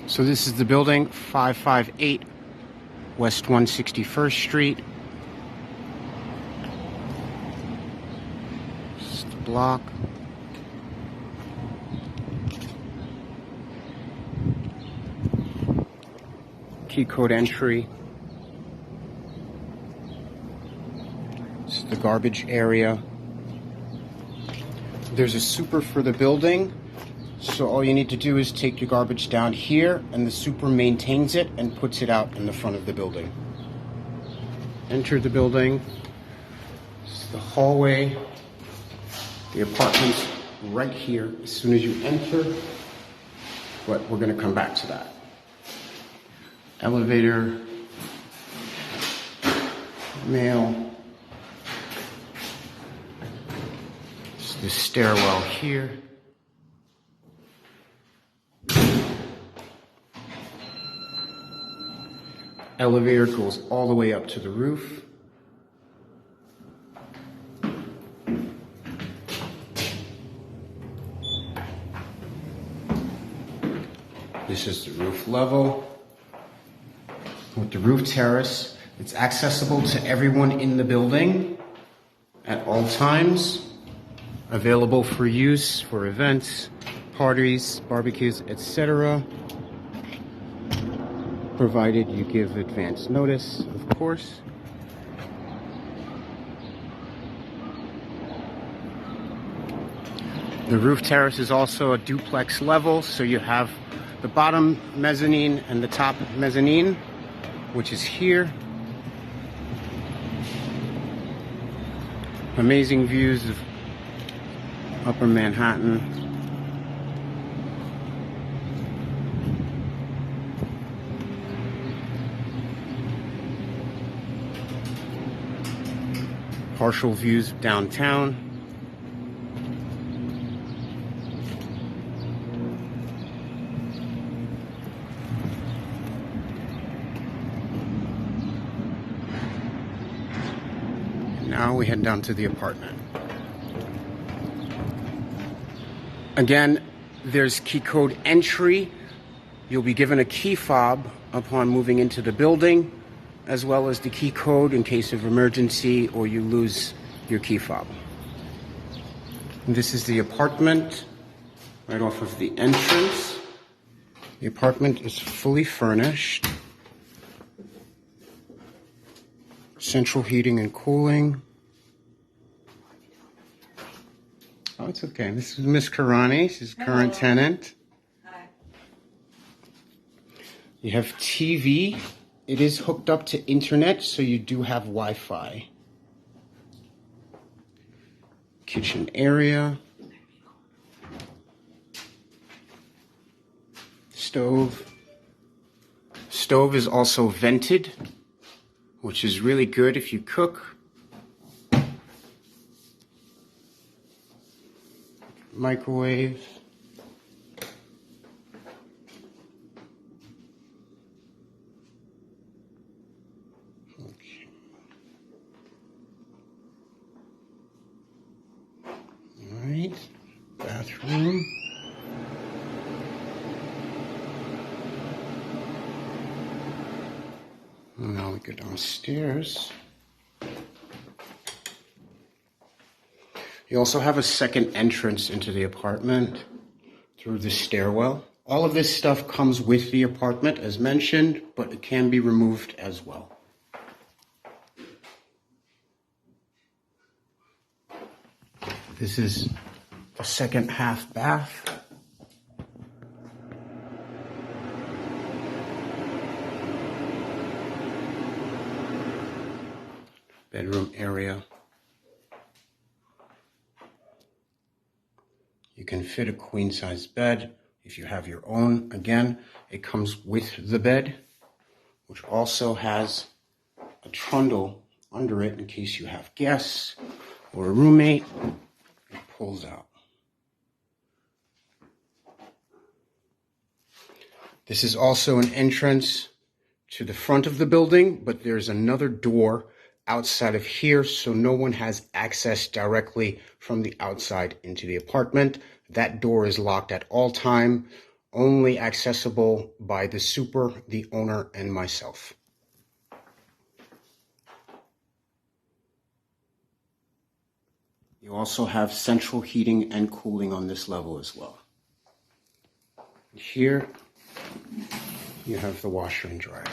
So this is the building, 558 West 161st Street. This is the block. Key code entry. This is the garbage area. There's a super for the building. So all you need to do is take your garbage down here, and the super maintains it and puts it out in the front of the building. Enter the building. This is the hallway. The apartment's right here as soon as you enter, but we're going to come back to that. Elevator, mail. This is the stairwell here. Elevator goes all the way up to the roof. This is the roof level. With the roof terrace, it's accessible to everyone in the building at all times. Available for use for events, parties, barbecues, etc. Provided you give advance notice, of course. The roof terrace is also a duplex level, so you have the bottom mezzanine and the top mezzanine, which is here. Amazing views of Upper Manhattan. Partial views of downtown. Now we head down to the apartment. Again, there's key code entry. You'll be given a key fob upon moving into the building, as well as the key code in case of emergency or you lose your key fob. And this is the apartment right off of the entrance. The apartment is fully furnished. Central heating and cooling. Oh, it's okay. This is Miss Karani. She's current tenant. Hi. You have TV. It is hooked up to internet, so you do have Wi-Fi. Kitchen area. Stove. Stove is also vented, which is really good if you cook. Microwave. Okay. All right. Bathroom. Now we go downstairs. You also have a second entrance into the apartment through the stairwell. All of this stuff comes with the apartment, as mentioned, but it can be removed as well. This is a second half bath. Bedroom area. You can fit a queen-size bed if you have your own. Again, it comes with the bed, which also has a trundle under it in case you have guests or a roommate. It pulls out. This is also an entrance to the front of the building, but there's another door outside of here, so no one has access directly from the outside into the apartment. That door is locked at all time. only accessible by the super, the owner, and myself. You also have central heating and cooling on this level as well. Here, you have the washer and dryer.